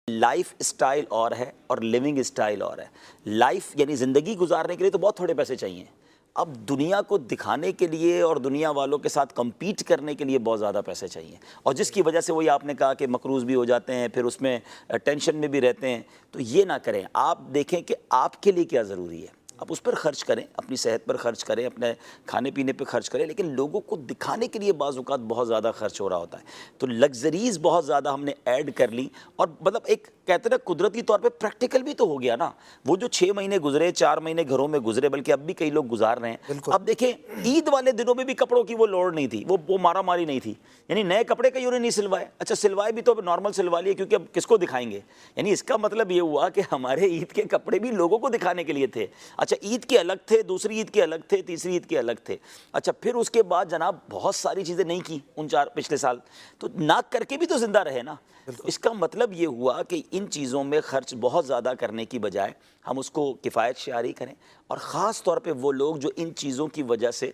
Life style और है और लिविंग स्टाइल और है। लाइफ यानी ज़िंदगी गुजारने के लिए तो बहुत थोड़े पैसे चाहिए। अब दुनिया को दिखाने के लिए और दुनिया वालों के साथ compete करने के लिए बहुत ज़्यादा पैसे चाहिए, और जिसकी वजह से वही आपने कहा कि मकरूज़ भी हो जाते हैं, फिर उसमें टेंशन में भी रहते हैं। तो ये ना करें, आप देखें कि आपके लिए क्या ज़रूरी है, आप उस पर खर्च करें, अपनी सेहत पर खर्च करें, अपने खाने पीने पर खर्च करें, लेकिन लोगों को दिखाने के लिए बाज़ औक़ात बहुत ज़्यादा खर्च हो रहा होता है। तो लग्जरीज़ बहुत ज़्यादा हमने ऐड कर ली, और मतलब एक कहते हैं कुदरती तौर पे प्रैक्टिकल भी तो हो गया ना। वो जो 6 महीने गुजरे, 4 महीने घरों में गुजरे, बल्कि अब भी कई लोग गुजार रहे हैं। अब देखें, ईद वाले दिनों में भी कपड़ों की वो लोड़ नहीं थी, वो मारा मारी नहीं थी, यानी नए कपड़े कईयों ने नहीं सिलवाए। अच्छा, सिलवाए भी तो अब नॉर्मल सिलवा लिए, क्योंकि अब किसको दिखाएंगे। यानी इसका मतलब ये हुआ कि हमारे ईद के कपड़े भी लोगों को दिखाने के लिए थे। अच्छा, ईद के अलग थे, दूसरी ईद के अलग थे, तीसरी ईद के अलग थे। अच्छा, फिर उसके बाद जनाब बहुत सारी चीज़ें नहीं की उन पिछले साल, तो ना करके भी तो जिंदा रहे ना। तो इसका मतलब ये हुआ कि इन चीज़ों में खर्च बहुत ज़्यादा करने की बजाय हम उसको किफ़ायत शारी करें, और ख़ास तौर पे वो लोग जो इन चीज़ों की वजह से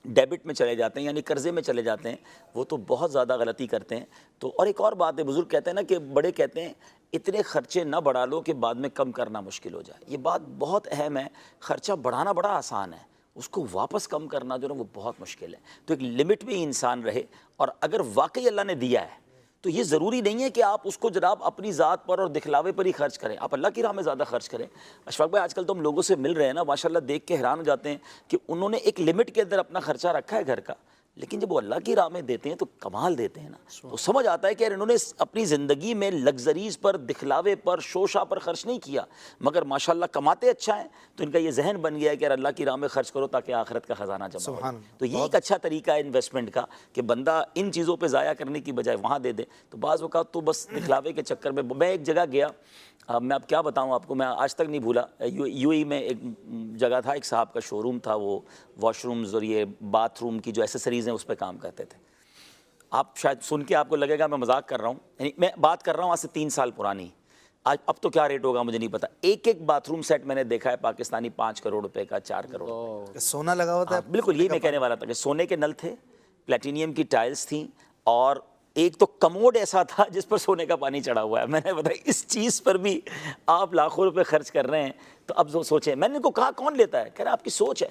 डेबिट में चले जाते हैं, यानी कर्ज़े में चले जाते हैं, वो तो बहुत ज़्यादा गलती करते हैं। तो और एक और बात है, बुज़ुर्ग कहते हैं ना कि बड़े कहते हैं इतने खर्चे ना बढ़ा लो कि बाद में कम करना मुश्किल हो जाए। ये बात बहुत अहम है। खर्चा बढ़ाना बड़ा आसान है, उसको वापस कम करना जो ना वो बहुत मुश्किल है। तो एक लिमिट में इंसान रहे, और अगर वाकई अल्लाह ने दिया है तो ये ज़रूरी नहीं है कि आप उसको जनाब अपनी ज़ात पर और दिखलावे पर ही खर्च करें, आप अल्लाह की राह में ज़्यादा खर्च करें। अशफाक भाई, आजकल तो हम लोगों से मिल रहे हैं ना, माशाल्लाह देख के हैरान हो जाते हैं कि उन्होंने एक लिमिट के अंदर अपना खर्चा रखा है घर का, लेकिन जब वो अल्लाह की राह में देते हैं तो कमाल देते हैं ना। तो समझ आता है कि यार इन्होंने अपनी ज़िंदगी में लग्जरीज़ पर, दिखलावे पर, शोशा पर खर्च नहीं किया, मगर माशाल्लाह कमाते अच्छा है। तो इनका ये जहन बन गया है कि यार अल्लाह की राह में खर्च करो ताकि आखिरत का ख़जाना जमा हो। तो ये एक अच्छा तरीका है इन्वेस्टमेंट का कि बंदा इन चीज़ों पर ज़ाया करने की बजाय वहाँ दे दे। तो बाज़ औक़ात तो बस दिखलावे के चक्कर में, मैं एक जगह गया, मैं अब क्या बताऊं आपको, मैं आज तक नहीं भूला, यूएई में एक जगह था, एक साहब का शोरूम था, वो वॉशरूम्स और ये बाथरूम की जो एसेसरीज़ हैं उस पर काम करते थे। आप शायद सुन के आपको लगेगा मैं मजाक कर रहा हूँ, यानी मैं बात कर रहा हूँ आज से 3 साल पुरानी। आज अब तो क्या रेट होगा मुझे नहीं पता। एक एक बाथरूम सेट मैंने देखा है पाकिस्तानी 5 करोड़ रुपए का, 4 करोड़ रुपए। सोना लगा हुआ था। बिल्कुल, यही मैं कहने वाला था कि सोने के नल थे, प्लेटिनियम की टाइल्स थी, और एक तो कमोड ऐसा था जिस पर सोने का पानी चढ़ा हुआ है। मैंने बताया इस चीज़ पर भी आप लाखों रुपए खर्च कर रहे हैं, तो अब जो सोचें। मैंने इनको कहा कौन लेता है, कह रहा आपकी सोच है,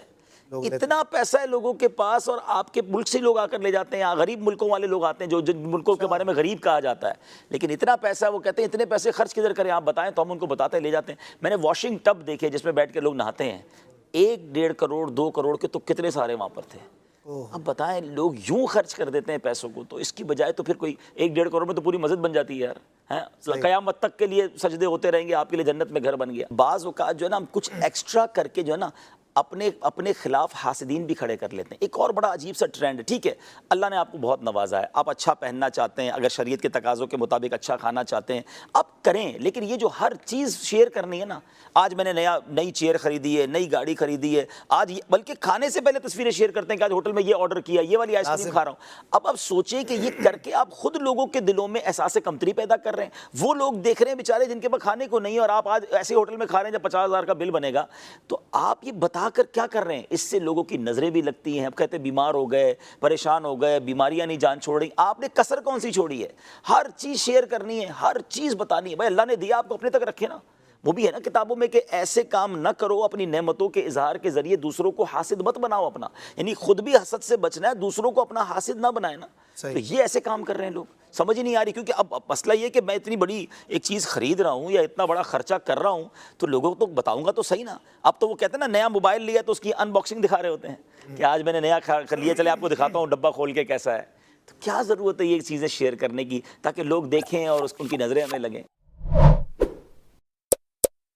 इतना पैसा है लोगों के पास, और आपके मुल्क से लोग आकर ले जाते हैं, यहाँ गरीब मुल्कों वाले लोग आते हैं जो जिन मुल्कों के बारे में गरीब कहा जाता है, लेकिन इतना पैसा, वो कहते हैं इतने पैसे खर्च किधर करें आप बताएं, तो हम उनको बताते हैं, ले जाते हैं। मैंने वॉशिंग टब देखे जिसमें बैठ के लोग नहाते हैं, 1-1.5 करोड़ 2 करोड़ के तो कितने सारे वहाँ पर थे। अब बताएं, लोग यूं खर्च कर देते हैं पैसों को, तो इसकी बजाय तो फिर कोई 1-1.5 करोड़ में तो पूरी मस्जिद बन जाती है यार, हैं, क़यामत तक के लिए सजदे होते रहेंगे, आपके लिए जन्नत में घर बन गया। बाज़ औक़ात जो है ना, हम कुछ एक्स्ट्रा करके जो है ना अपने खिलाफ हासिदीन भी खड़े कर लेते हैं। एक और बड़ा अजीब सा ट्रेंड है। ठीक है, अल्लाह ने आपको बहुत नवाजा है, आप अच्छा पहनना चाहते हैं, अगर शरीयत के तकाज़ों के मुताबिक अच्छा खाना चाहते हैं आप करें, लेकिन ये जो हर चीज़ शेयर करनी है ना, आज मैंने नई चेयर खरीदी है, नई गाड़ी खरीदी है, आज बल्कि खाने से पहले तस्वीरें शेयर करते हैं कि आज होटल में ये ऑर्डर किया, ये वाली आइसक्रीम खा रहा हूँ। अब आप सोचें कि ये करके आप खुद लोगों के दिलों में एहसास कमतरी पैदा कर रहे हैं। वो लोग देख रहे हैं बेचारे जिनके पास खाने को नहीं है, और आप आज ऐसे होटल में खा रहे हैं जब 50,000 का बिल बनेगा। तो आप ये बता कर क्या कर रहे हैं, इससे लोगों की नजरें भी लगती हैं। अब कहते हैं बीमार हो गए, परेशान हो गए, बीमारियां नहीं जान छोड़ रही। आपने कसर कौन सी छोड़ी है? हर चीज शेयर करनी है, हर चीज बतानी है। भाई अल्लाह ने दिया आपको, अपने तक रखे ना। वो भी है ना किताबों में कि ऐसे काम न करो, अपनी नेमतों के इजहार के जरिए दूसरों को हासिद मत बनाओ अपना, यानी खुद भी हसद से बचना है, दूसरों को अपना हासिद ना बनाए ना। तो ये ऐसे काम कर रहे हैं लोग, समझ ही नहीं आ रही। क्योंकि अब मसला ये कि मैं इतनी बड़ी एक चीज़ खरीद रहा हूँ या इतना बड़ा खर्चा कर रहा हूँ, तो लोगों को तो बताऊंगा तो सही ना। अब तो वो कहते हैं ना, नया मोबाइल लिया तो उसकी अनबॉक्सिंग दिखा रहे होते हैं कि आज मैंने नया कर लिया, चले आपको दिखाता हूँ डब्बा खोल के कैसा है। तो क्या ज़रूरत है ये चीज़ें शेयर करने की, ताकि लोग देखें और उनकी नज़रें हमें लगें।